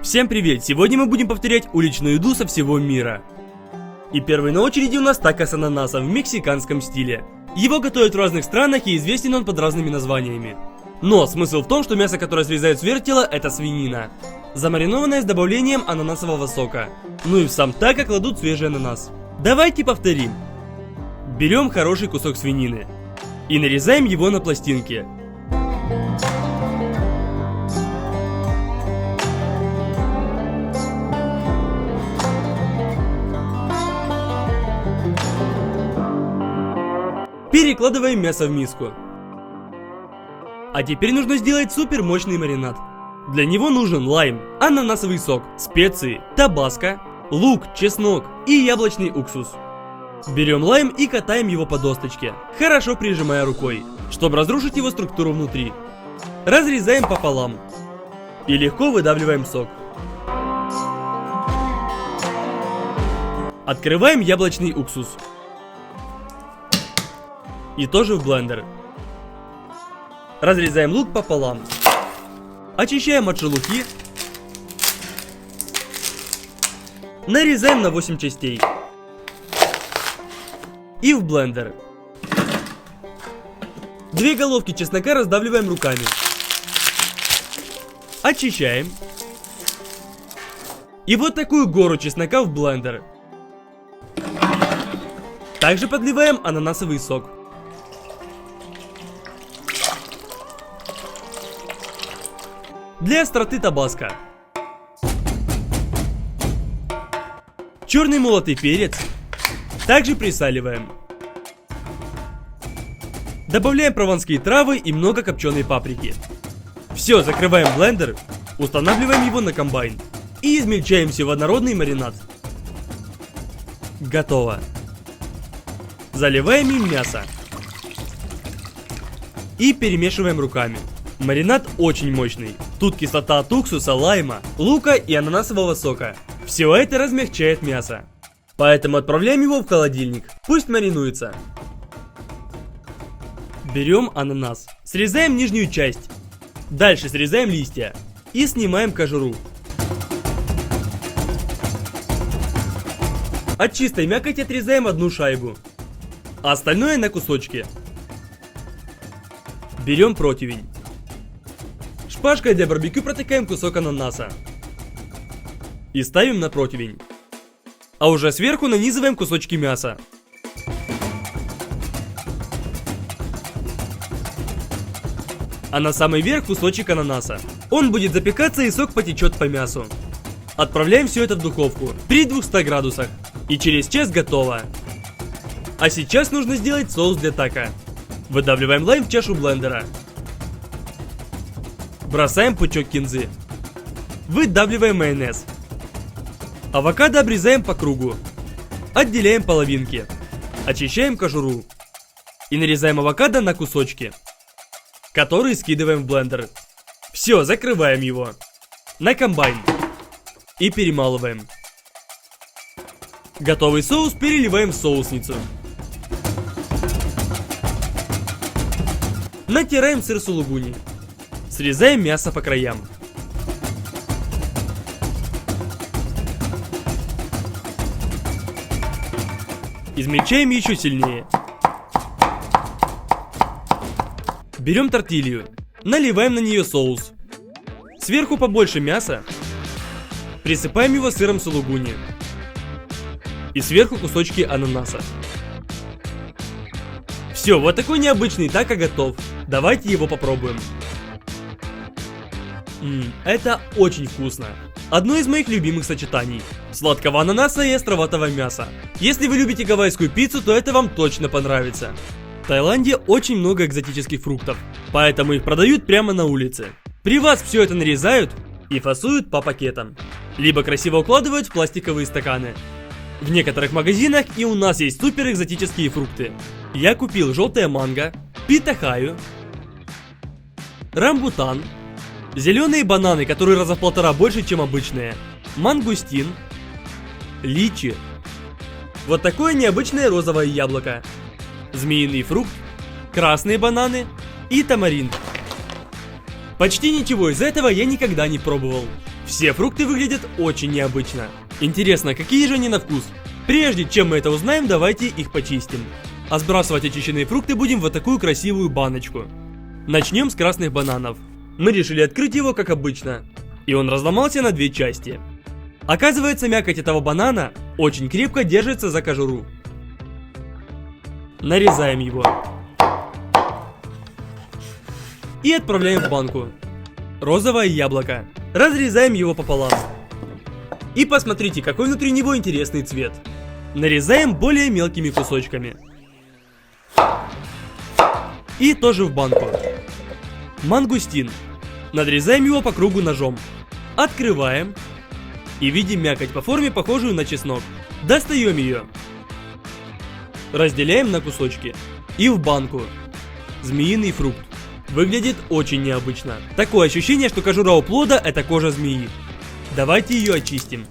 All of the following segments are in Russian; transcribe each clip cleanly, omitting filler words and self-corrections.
Всем привет! Сегодня мы будем повторять уличную еду со всего мира. И первый на очереди у нас тако с ананасом в мексиканском стиле. Его готовят в разных странах и известен он под разными названиями. Но смысл в том, что мясо, которое срезают сверх тела, это свинина, замаринованное с добавлением ананасового сока. Ну и в сам тако кладут свежий ананас. Давайте повторим. Берем хороший кусок свинины и нарезаем его на пластинки. Перекладываем мясо в миску. А теперь нужно сделать супер мощный маринад. Для него нужен лайм, ананасовый сок, специи, табаско, лук, чеснок и яблочный уксус. Берем лайм и катаем его по досточке, хорошо прижимая рукой, чтобы разрушить его структуру внутри. Разрезаем пополам и легко выдавливаем сок. Открываем яблочный уксус. И тоже в блендер. Разрезаем лук пополам. Очищаем от шелухи. Нарезаем на 8 частей. И в блендер. 2 головки чеснока раздавливаем руками. Очищаем. И вот такую гору чеснока в блендер. Также подливаем ананасовый сок. Для остроты табаско. Черный молотый перец. Также присаливаем. Добавляем прованские травы и много копченой паприки. Все, закрываем блендер, устанавливаем его на комбайн и измельчаем все в однородный маринад. Готово. Заливаем им мясо. И перемешиваем руками. Маринад очень мощный. Тут кислота от уксуса, лайма, лука и ананасового сока. Все это размягчает мясо. Поэтому отправляем его в холодильник. Пусть маринуется. Берем ананас. Срезаем нижнюю часть. Дальше срезаем листья. И снимаем кожуру. От чистой мякоти отрезаем одну шайбу. А остальное на кусочки. Берем противень. Шпажкой для барбекю протыкаем кусок ананаса. И ставим на противень. А уже сверху нанизываем кусочки мяса. А на самый верх кусочек ананаса. Он будет запекаться и сок потечет по мясу. Отправляем все это в духовку при 200 градусах. И через час готово. А сейчас нужно сделать соус для тако. Выдавливаем лайм в чашу блендера. Бросаем пучок кинзы. Выдавливаем майонез. Авокадо обрезаем по кругу. Отделяем половинки. Очищаем кожуру. И нарезаем авокадо на кусочки, которые скидываем в блендер. Все, закрываем его. На комбайн. И перемалываем. Готовый соус переливаем в соусницу. Натираем сыр сулугуни. Срезаем мясо по краям. Измельчаем еще сильнее. Берем тортилью. Наливаем на нее соус. Сверху побольше мяса. Присыпаем его сыром сулугуни. И сверху кусочки ананаса. Все, вот такой необычный тако готов. Давайте его попробуем. Это очень вкусно. Одно из моих любимых сочетаний. Сладкого ананаса и островатого мяса. Если вы любите гавайскую пиццу, то это вам точно понравится. В Таиланде очень много экзотических фруктов, поэтому их продают прямо на улице. При вас все это нарезают и фасуют по пакетам. Либо красиво укладывают в пластиковые стаканы. В некоторых магазинах и у нас есть супер экзотические фрукты. Я купил желтое манго, питахаю, рамбутан, зеленые бананы, которые раза в 1,5 больше, чем обычные, мангустин, личи, вот такое необычное розовое яблоко, змеиный фрукт, красные бананы и тамарин. Почти ничего из этого я никогда не пробовал. Все фрукты выглядят очень необычно. Интересно, какие же они на вкус? Прежде чем мы это узнаем, давайте их почистим. А сбрасывать очищенные фрукты будем в вот такую красивую баночку. Начнем с красных бананов. Мы решили открыть его как обычно. И он разломался на две части. Оказывается, мякоть этого банана очень крепко держится за кожуру. Нарезаем его. И отправляем в банку. Розовое яблоко. Разрезаем его пополам. И посмотрите, какой внутри него интересный цвет. Нарезаем более мелкими кусочками. И тоже в банку. Мангустин. Надрезаем его по кругу ножом. Открываем. И видим мякоть по форме, похожую на чеснок. Достаем ее. Разделяем на кусочки. И в банку. Змеиный фрукт. Выглядит очень необычно. Такое ощущение, что кожура у плода — это кожа змеи. Давайте ее очистим.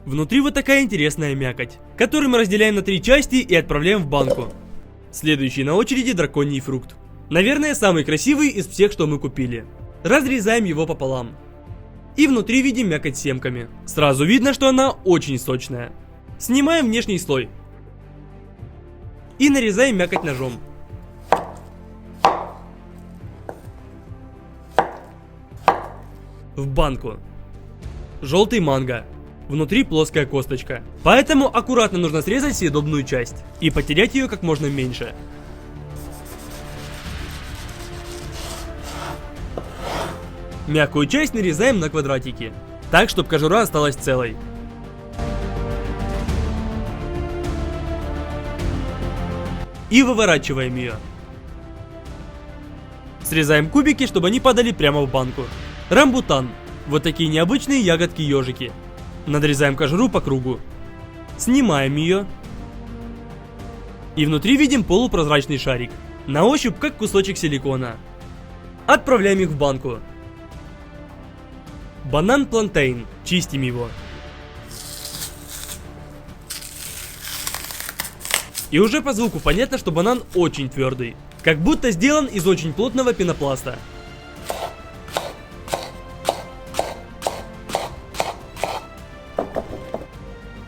Внутри вот такая интересная мякоть, которую мы разделяем на 3 части и отправляем в банку. Следующий на очереди драконий фрукт. Наверное, самый красивый из всех, что мы купили. Разрезаем его пополам. И внутри видим мякоть с семками. Сразу видно, что она очень сочная. Снимаем внешний слой. И нарезаем мякоть ножом. В банку. Желтый манго. Внутри плоская косточка. Поэтому аккуратно нужно срезать съедобную часть. И потерять ее как можно меньше. Мягкую часть нарезаем на квадратики. Так, чтобы кожура осталась целой. И выворачиваем ее. Срезаем кубики, чтобы они падали прямо в банку. Рамбутан. Вот такие необычные ягодки-ежики. Надрезаем кожуру по кругу. Снимаем ее. И внутри видим полупрозрачный шарик. На ощупь как кусочек силикона. Отправляем их в банку. Банан плантейн. Чистим его. И уже по звуку понятно, что банан очень твердый. Как будто сделан из очень плотного пенопласта.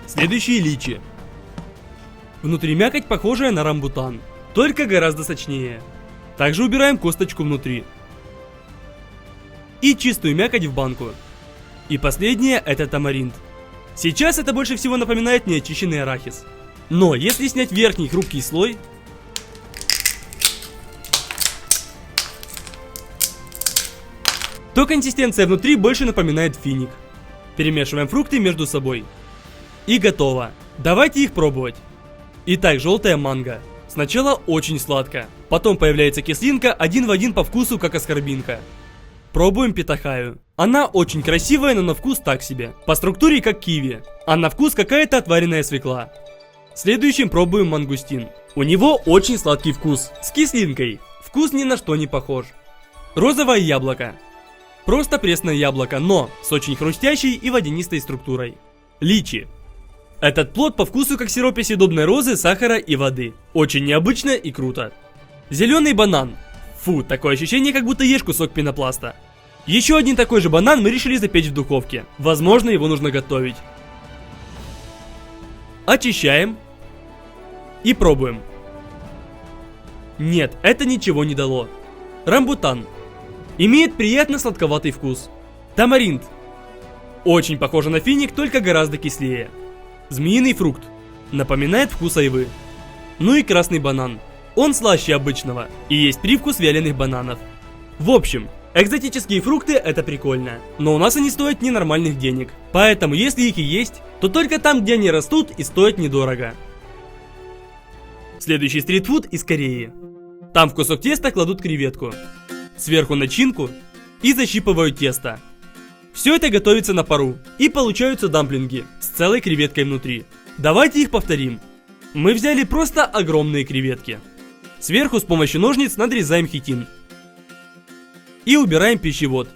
Следующие личи. Внутри мякоть, похожая на рамбутан, только гораздо сочнее. Также убираем косточку внутри. И чистую мякоть в банку. И последнее — это тамаринд. Сейчас это больше всего напоминает неочищенный арахис. Но если снять верхний хрупкий слой, то консистенция внутри больше напоминает финик. Перемешиваем фрукты между собой. И готово. Давайте их пробовать. Итак, желтая манго. Сначала очень сладко. Потом появляется кислинка, один в один по вкусу, как аскорбинка. Пробуем питахаю. Она очень красивая, но на вкус так себе. По структуре как киви. А на вкус какая-то отваренная свекла. Следующим пробуем мангустин. У него очень сладкий вкус. С кислинкой. Вкус ни на что не похож. Розовое яблоко. Просто пресное яблоко, но с очень хрустящей и водянистой структурой. Личи. Этот плод по вкусу как сиропе съедобной розы, сахара и воды. Очень необычно и круто. Зеленый банан. Фу, такое ощущение, как будто ешь кусок пенопласта. Еще один такой же банан мы решили запечь в духовке. Возможно, его нужно готовить. Очищаем. И пробуем. Нет, это ничего не дало. Рамбутан. Имеет приятно сладковатый вкус. Тамаринд. Очень похоже на финик, только гораздо кислее. Змеиный фрукт. Напоминает вкус айвы. Ну и красный банан. Он слаще обычного и есть привкус вяленых бананов. В общем, экзотические фрукты — это прикольно, но у нас они стоят ненормальных денег. Поэтому если их и есть, то только там, где они растут и стоят недорого. Следующий стритфуд из Кореи. Там в кусок теста кладут креветку, сверху начинку и защипывают тесто. Все это готовится на пару, и получаются дамплинги с целой креветкой внутри. Давайте их повторим. Мы взяли просто огромные креветки. Сверху с помощью ножниц надрезаем хитин. И убираем пищевод.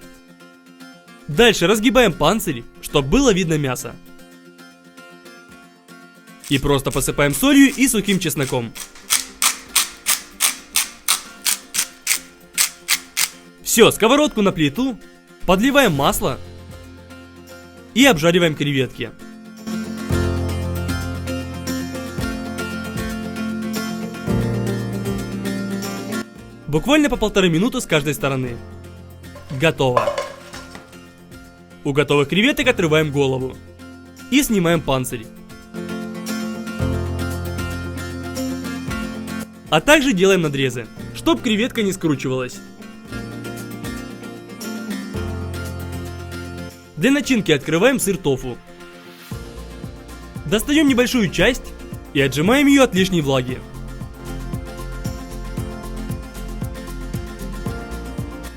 Дальше разгибаем панцирь, чтобы было видно мясо. И просто посыпаем солью и сухим чесноком. Все, сковородку на плиту, подливаем масло и обжариваем креветки. Буквально по 1,5 минуты с каждой стороны. Готово. У готовых креветок отрываем голову и снимаем панцирь. А также делаем надрезы, чтобы креветка не скручивалась. Для начинки открываем сыр тофу. Достаем небольшую часть и отжимаем ее от лишней влаги.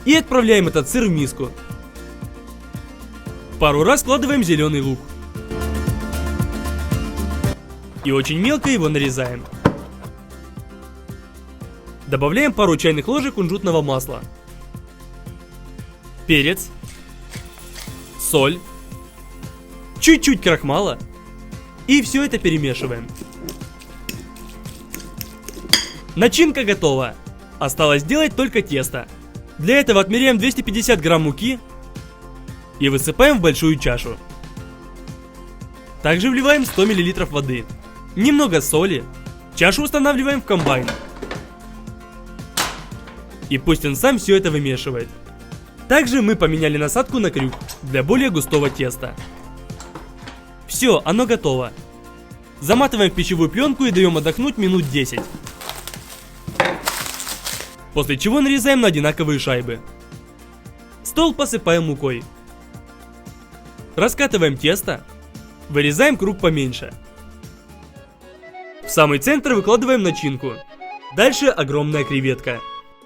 И отправляем этот сыр в миску. Пару раз складываем зеленый лук. И очень мелко его нарезаем. Добавляем пару чайных ложек кунжутного масла. Перец. Соль. Чуть-чуть крахмала. И все это перемешиваем. Начинка готова. Осталось сделать только тесто. Для этого отмеряем 250 грамм муки и высыпаем в большую чашу. Также вливаем 100 мл воды, немного соли, чашу устанавливаем в комбайн. И пусть он сам все это вымешивает. Также мы поменяли насадку на крюк для более густого теста. Все, оно готово. Заматываем в пищевую пленку и даем отдохнуть минут 10. После чего нарезаем на одинаковые шайбы. Стол посыпаем мукой. Раскатываем тесто. Вырезаем круг поменьше. В самый центр выкладываем начинку. Дальше огромная креветка.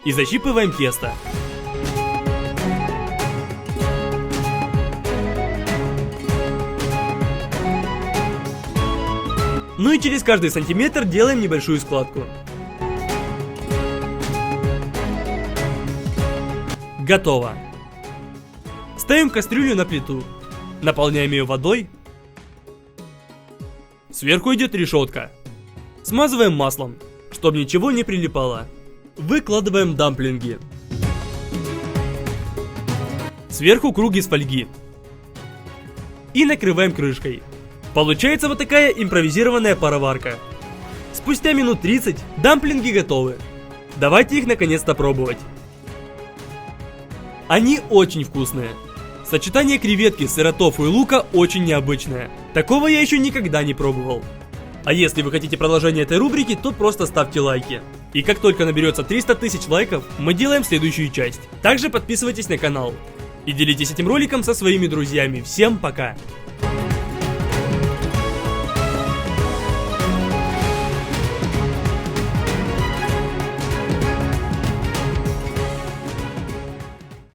И защипываем тесто. Ну и через каждый сантиметр делаем небольшую складку. Готово. Ставим кастрюлю на плиту. Наполняем ее водой. Сверху идет решетка. Смазываем маслом, чтобы ничего не прилипало. Выкладываем дамплинги. Сверху круг из фольги. И накрываем крышкой. Получается вот такая импровизированная пароварка. Спустя минут 30 дамплинги готовы. Давайте их наконец-то пробовать. Они очень вкусные. Сочетание креветки, сыра тофу и лука очень необычное. Такого я еще никогда не пробовал. А если вы хотите продолжение этой рубрики, то просто ставьте лайки. И как только наберется 300 тысяч лайков, мы делаем следующую часть. Также подписывайтесь на канал. И делитесь этим роликом со своими друзьями. Всем пока!